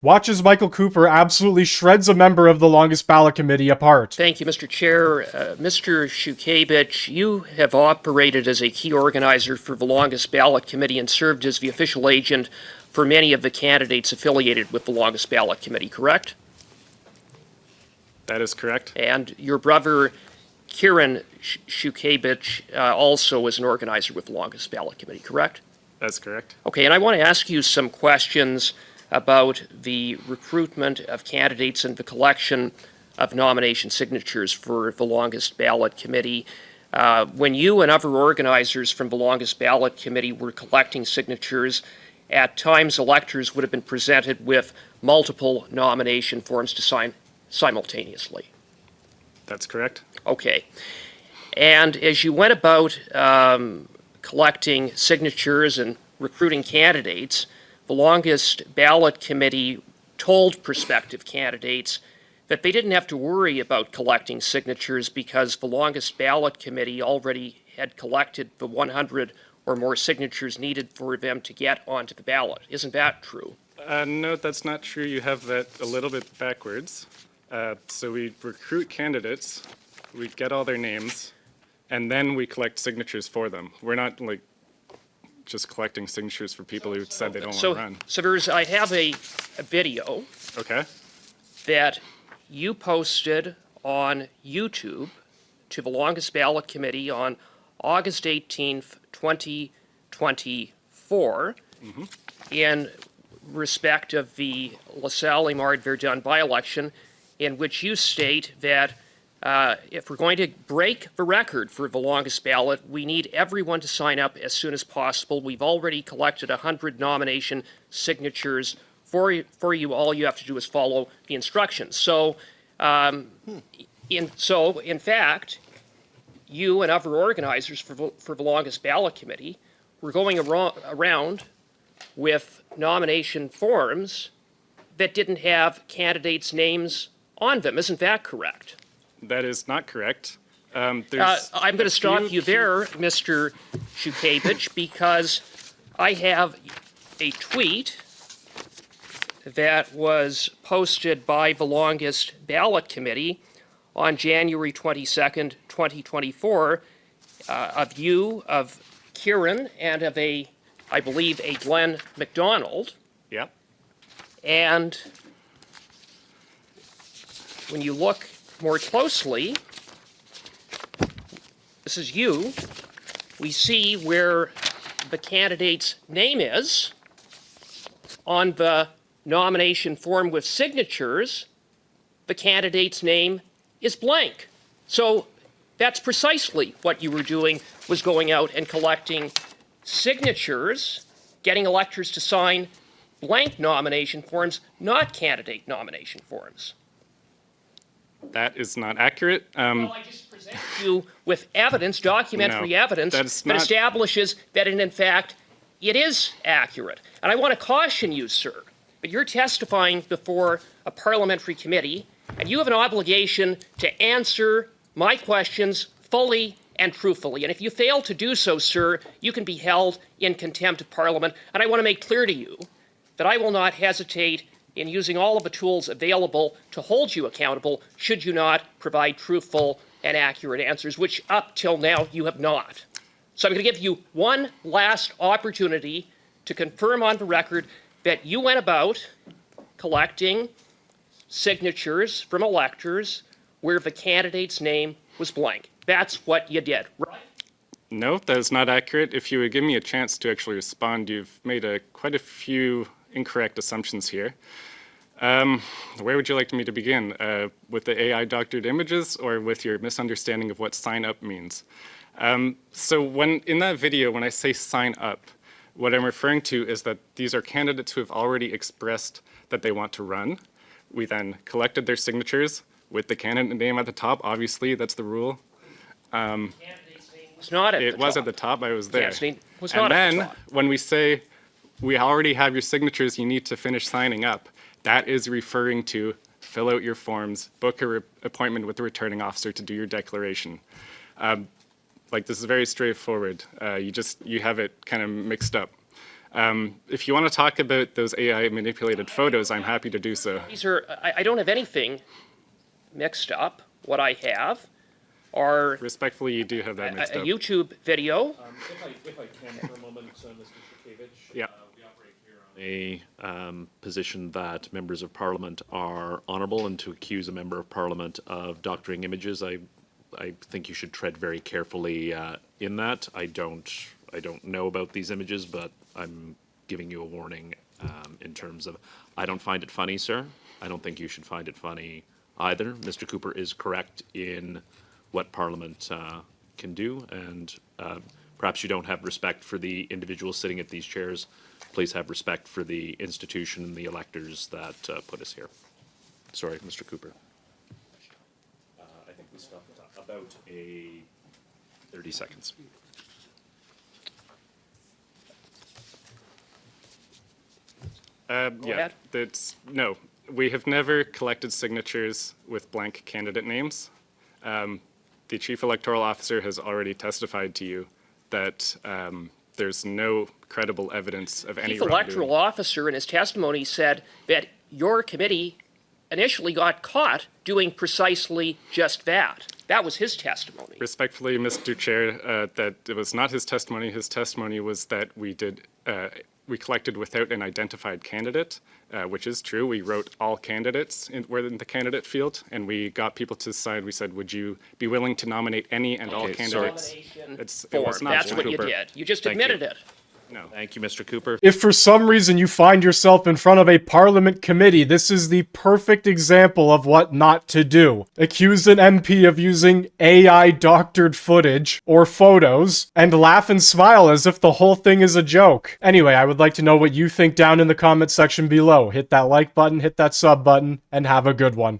Watch as Michael Cooper absolutely shreds a member of the longest ballot committee apart. Thank you, Mr. Chair. Mr. Shukevich, you have operated as a key organizer for the longest ballot committee and served as the official agent for many of the candidates affiliated with the longest ballot committee, correct? That is correct. And your brother, Kieran Shukevich, also is an organizer with the longest ballot committee, correct? That's correct. Okay, and I want to ask you some questions about the recruitment of candidates and the collection of nomination signatures for the longest ballot committee. When you and other organizers from the longest ballot committee were collecting signatures, at times electors would have been presented with multiple nomination forms to sign simultaneously. That's correct. Okay. And as you went about collecting signatures and recruiting candidates, the longest ballot committee told prospective candidates that they didn't have to worry about collecting signatures because the longest ballot committee already had collected the 100 or more signatures needed for them to get onto the ballot. Isn't that true? No, that's not true. You have that a little bit backwards. So we recruit candidates, we get all their names, and then we collect signatures for them. We're not like just collecting signatures for people who said they don't want to run. So I have a video Okay. that you posted on YouTube to the longest ballot committee on August 18th, 2024, in respect of the LaSalle-Imard-Verdun by-election, in which you state that if we're going to break the record for the longest ballot, we need everyone to sign up as soon as possible. We've already collected 100 nomination signatures for you. All you have to do is follow the instructions. So, in fact, you and other organizers for the longest ballot committee were going around with nomination forms that didn't have candidates' names on them. Isn't that correct? That is not correct. I'm going to stop you there, Mr. Shukevich, because I have a tweet that was posted by the longest ballot committee on January 22nd, 2024, of you, of Kieran, and of I believe, a Glenn McDonald. Yep. And when you look more closely, this is you, we see where the candidate's name is on the nomination form with signatures. The candidate's name is blank. So that's precisely what you were doing, was going out and collecting signatures, getting electors to sign blank nomination forms, not candidate nomination forms. That is not accurate. Well, I just present you with evidence, documentary evidence, that establishes that, in fact, it is accurate. And I want to caution you, sir, that you're testifying before a parliamentary committee, and you have an obligation to answer my questions fully and truthfully. And if you fail to do so, sir, you can be held in contempt of Parliament. And I want to make clear to you that I will not hesitate in using all of the tools available to hold you accountable should you not provide truthful and accurate answers, which up till now you have not. So I'm going to give you one last opportunity to confirm on the record that you went about collecting signatures from electors where the candidate's name was blank. That's what you did, right? No, that is not accurate. If you would give me a chance to actually respond, you've made quite a few incorrect assumptions here. Where would you like me to begin? With the AI doctored images or with your misunderstanding of what sign up means? So in that video, when I say sign up, what I'm referring to is that these are candidates who have already expressed that they want to run. We then collected their signatures with the candidate name at the top. Obviously, that's the rule. Candidate's name was not at the top. It was at the top. I was there. Candidate's name was not at the top. And then when we say we already have your signatures, you need to finish signing up, that is referring to fill out your forms, book an appointment with the returning officer to do your declaration. Like, this is very straightforward. You have it kind of mixed up. If you want to talk about those AI manipulated photos, I'm happy to do so. These are, I don't have anything mixed up. What I have are Respectfully, you do have that mixed a up. YouTube video. If I can for a moment, Mr. Shukevich. Yeah. We operate here on a position that members of Parliament are honourable, and to accuse a member of Parliament of doctoring images, I think you should tread very carefully in that. I don't know about these images, but I'm giving you a warning in terms of, I don't find it funny, sir. I don't think you should find it funny either. Mr. Cooper is correct in what Parliament can do, and perhaps you don't have respect for the individuals sitting at these chairs. Please have respect for the institution and the electors that put us here. Sorry, Mr. Cooper. I think we stopped about 30 seconds. Yeah, ahead. no, we have never collected signatures with blank candidate names. The Chief Electoral Officer has already testified to you that there's no credible evidence of any Chief wrongdoing. Electoral Officer in his testimony said that your committee initially got caught doing precisely just that. That was his testimony. Respectfully, Mr. Chair, that it was not his testimony. His testimony was that we collected without an identified candidate, which is true. We wrote all candidates were in the candidate field, and we got people to sign. We said, would you be willing to nominate any and all candidates? It was not That's Mr. what you Cooper. did. You just Thank admitted you. it. No. Thank you, Mr. Cooper. If for some reason you find yourself in front of a Parliament committee, this is the perfect example of what not to do. Accuse an MP of using AI doctored footage or photos and laugh and smile as if the whole thing is a joke. Anyway, I would like to know what you think down in the comment section below. Hit that like button, hit that sub button, and have a good one.